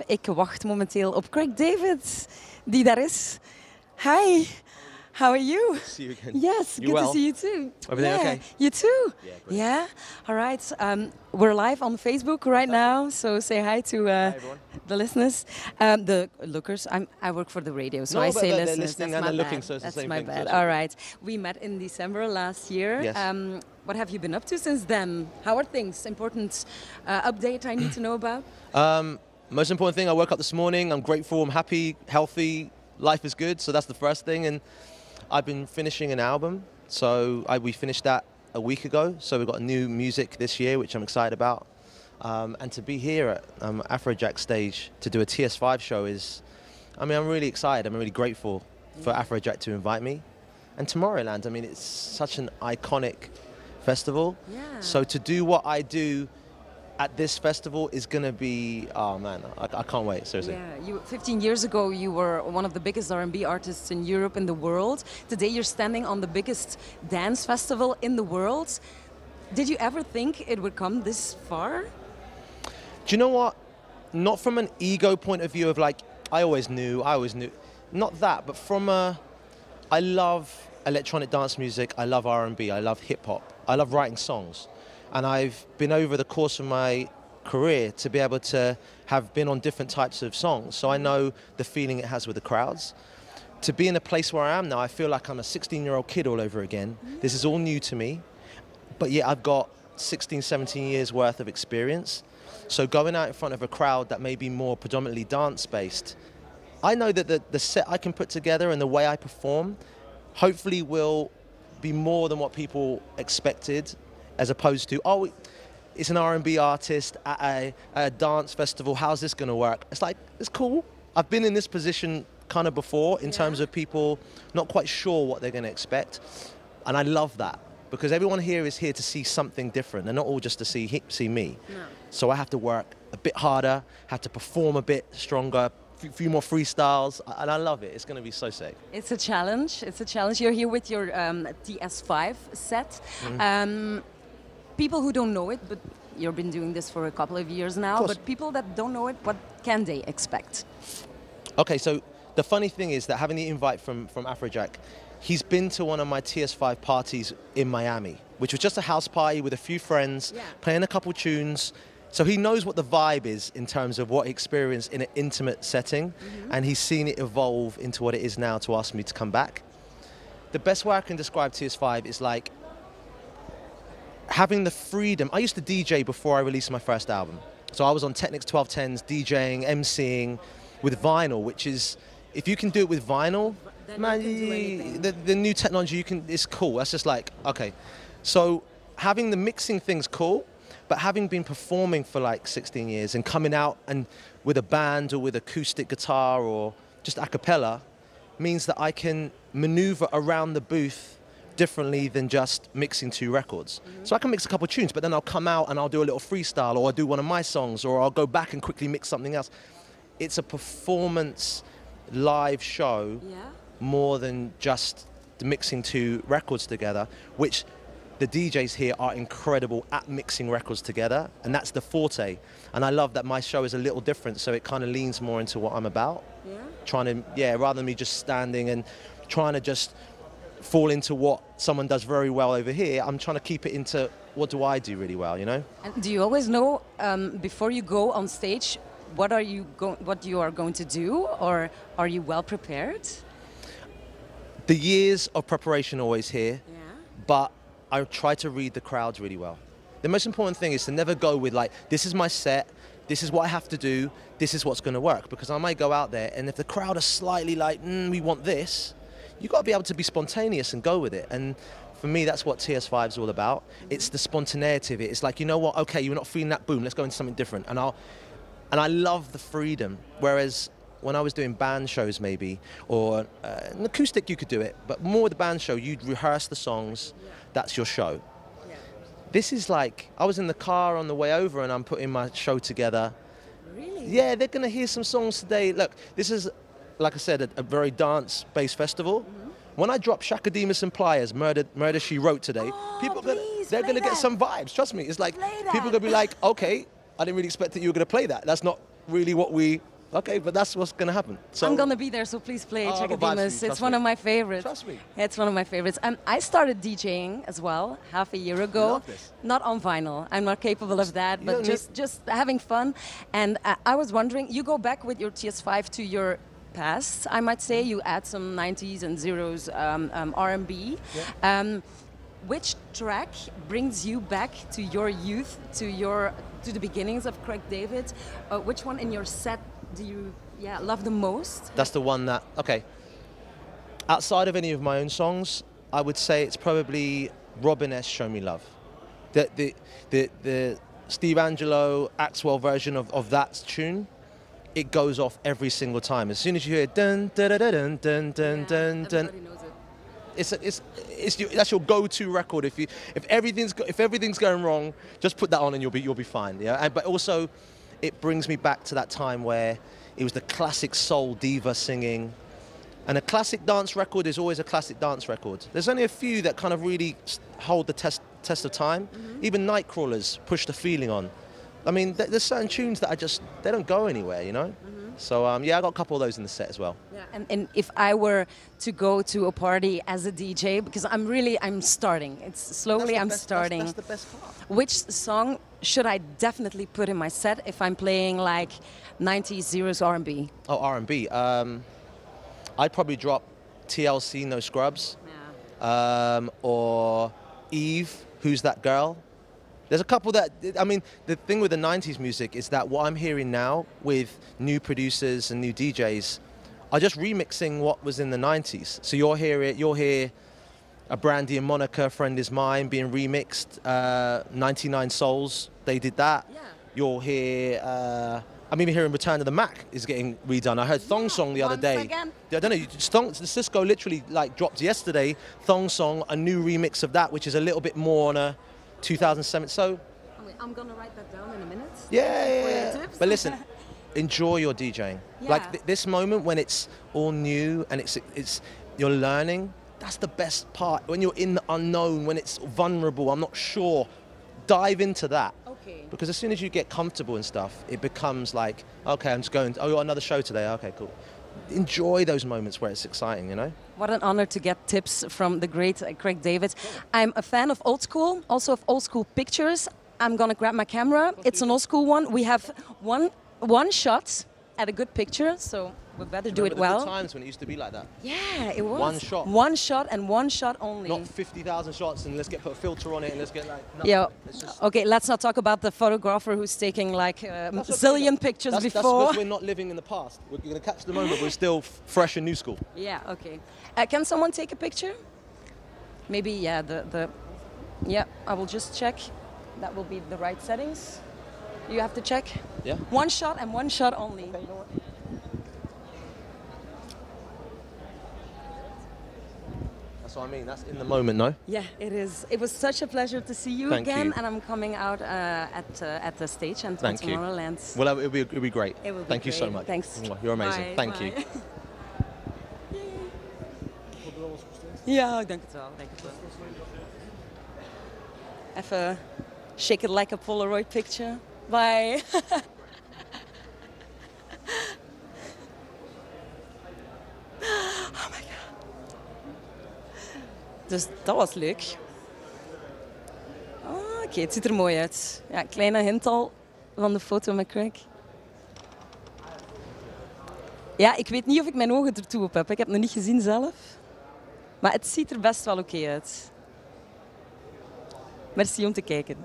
Ik wacht momenteel op Craig David, die daar is. Hi, how are you? See you again. Yes, You good well? to see you too. Everything okay? You too? Yeah, great. Yeah? All right. We're live on Facebook right now, so say hi to everyone. the listeners. The lookers. I work for the radio, so No, I but say they're listeners. listening That's and my they're looking, bad. so it's the That's same my thing, so bad. it's All okay. right. We met in December last year. Yes. What have you been up to since then? How are things? Important update I need to know about? Most important thing, I woke up this morning, I'm grateful, I'm happy, healthy, life is good, so that's the first thing. And I've been finishing an album, so we finished that a week ago, so we've got new music this year, which I'm excited about. And to be here at Afrojack stage to do a TS5 show I'm really excited, I'm really grateful for Afrojack to invite me. And Tomorrowland, it's such an iconic festival, so to do what I do at this festival is going to be, oh man, I can't wait, seriously. Yeah, 15 years ago you were one of the biggest R&B artists in Europe, in the world. Today you're standing on the biggest dance festival in the world. Did you ever think it would come this far? Do you know what? Not from an ego point of view of like, I always knew. Not that, but from I love electronic dance music, I love R&B, I love hip hop, I love writing songs. And I've been over the course of my career to be able to have been on different types of songs. So I know the feeling it has with the crowds. To be in a place where I am now, I feel like I'm a 16-year-old kid all over again. This is all new to me. But yet I've got 16, 17 years worth of experience. So going out in front of a crowd that may be more predominantly dance-based, I know that the set I can put together and the way I perform hopefully will be more than what people expected, as opposed to, oh, it's an R&B artist at a dance festival, how's this going to work? It's like, it's cool. I've been in this position kind of before in terms of people not quite sure what they're going to expect. And I love that, because everyone here is here to see something different. They're not all just to see me. No. So I have to work a bit harder, have to perform a bit stronger, a few more freestyles, and I love it. It's going to be so sick. It's a challenge. It's a challenge. You're here with your TS5 set. People who don't know it, but you've been doing this for a couple of years now, but people that don't know it, what can they expect? Okay, so the funny thing is that having the invite from Afrojack, he's been to one of my TS5 parties in Miami, which was just a house party with a few friends, playing a couple tunes. So he knows what the vibe is in terms of what he experienced in an intimate setting, and he's seen it evolve into what it is now to ask me to come back. The best way I can describe TS5 is like having the freedom. I used to DJ before I released my first album. So I was on Technics 1210s, DJing, MCing with vinyl, which is, if you can do it with vinyl, man, the new technology, it's cool. That's just like, okay. So having the mixing thing's cool, but having been performing for like 16 years and coming out and with a band or with acoustic guitar or just a cappella means that I can maneuver around the booth differently than just mixing two records. So I can mix a couple of tunes, but then I'll come out and I'll do a little freestyle, or I'll do one of my songs, or I'll go back and quickly mix something else. It's a performance live show more than just mixing two records together, which the DJs here are incredible at mixing records together, and that's the forte. And I love that my show is a little different, so it kind of leans more into what I'm about. Trying to, rather than me just standing and trying to just fall into what someone does very well over here, I'm trying to keep it into what do I do really well, you know? And do you always know before you go on stage what you are going to do, or are you well prepared? The years of preparation are always here, but I try to read the crowds really well. The most important thing is to never go with like, this is my set, this is what I have to do, this is what's going to work, because I might go out there and if the crowd are slightly like, we want this, you've got to be able to be spontaneous and go with it. And for me, that's what TS5 is all about. It's the spontaneity of it. It's like, you know what, okay, you're not feeling that, boom, let's go into something different. And I love the freedom. Whereas when I was doing band shows maybe, or an acoustic, you could do it, but more with the band show, you'd rehearse the songs, that's your show. This is like, I was in the car on the way over and I'm putting my show together. Really? Yeah, they're going to hear some songs today. Look, this is, like I said, a very dance-based festival. When I drop Shaka Demus and Pliers, Murder She Wrote today, people they're going to get some vibes. Trust me. It's like, people are going to be like, okay, I didn't really expect that you were going to play that. That's not really what we... Okay, but that's what's going to happen. So, I'm going to be there, so please play I've got vibes for Chakadimus. you, It's one of my favorites. Trust me. It's one of my favorites. I started DJing as well half a year ago. Love this. Not on vinyl. I'm not capable of that, You but don't just having fun. And I was wondering, you go back with your TS5 to your past, I might say. You add some 90s and zeros R&B. Yeah. Which track brings you back to your youth, to the beginnings of Craig David? Which one in your set do you love the most? That's the one that, okay. Outside of any of my own songs, I would say it's probably Robin S. Show Me Love. The Steve Angelo, Axwell version of that tune, it goes off every single time. As soon as you hear dun dun dun dun dun dun dun dun, that's your go-to record. If everything's going wrong, just put that on and you'll be fine. Yeah. But also, it brings me back to that time where it was the classic soul diva singing, and a classic dance record is always a classic dance record. There's only a few that kind of really hold the test of time. Mm-hmm. Even Nightcrawlers push the feeling on. I mean, there's certain tunes that they don't go anywhere, you know. Mm-hmm. So yeah, I got a couple of those in the set as well. Yeah, and if I were to go to a party as a DJ, because I'm starting. It's slowly I'm starting. That's the best part. Which song should I definitely put in my set if I'm playing like 90s zeros R&B? Oh, R&B. I'd probably drop TLC, No Scrubs, or Eve, Who's That Girl. There's a couple that, I mean, the thing with the 90s music is that what I'm hearing now with new producers and new DJs are just remixing what was in the 90s. So you'll hear a Brandy and Monica, Friend Is Mine, being remixed. 99 Souls, they did that. Yeah. You'll hear, I'm even hearing Return of the Mac is getting redone. I heard Thong Song the other day. Again. I don't know, Cisco literally like dropped yesterday, Thong Song, a new remix of that, which is a little bit more on a 2007. So I'm gonna write that down in a minute. Yeah. But listen, enjoy your DJing. Yeah. Like this moment when it's all new and it's you're learning. That's the best part. When you're in the unknown, when it's vulnerable, I'm not sure. Dive into that. Okay. Because as soon as you get comfortable and stuff, it becomes like, okay, I'm just going. Oh, you got another show today. Okay, cool. Enjoy those moments where it's exciting, you know? What an honor to get tips from the great Craig David. I'm a fan of old school, also of old school pictures. I'm gonna grab my camera. It's an old school one. We have one shot at a good picture, so we better do it well. There were times when it used to be like that. Yeah, it was. One shot. One shot and one shot only. Not 50,000 shots and let's put a filter on it and let's get like... No, yeah. Okay, let's not talk about the photographer who's taking like a zillion pictures before. That's because we're not living in the past. We're going to catch the moment, we're still fresh and new school. Yeah, okay. Can someone take a picture? Maybe, yeah, yeah, I will just check. That will be the right settings. You have to check? Yeah. One shot and one shot only. Okay, you know what? That's what I mean. That's in the moment, no? Yeah, it is. It was such a pleasure to see you again, and I'm coming out at the stage and Tomorrowland. Well, it'll be great. It will be Thank great. you so much. Thanks. You're amazing. Bye. Thank Bye. you. Ja, ik denk het wel. Even shake it like a Polaroid picture. Bye. Oh my god. Dus dat was leuk. Oh, oké, het ziet er mooi uit. Ja, kleine hint al van de foto met Craig. Ja, ik weet niet of ik mijn ogen ertoe op heb. Ik heb het nog niet gezien zelf. Maar het ziet er best wel oké uit. Merci om te kijken.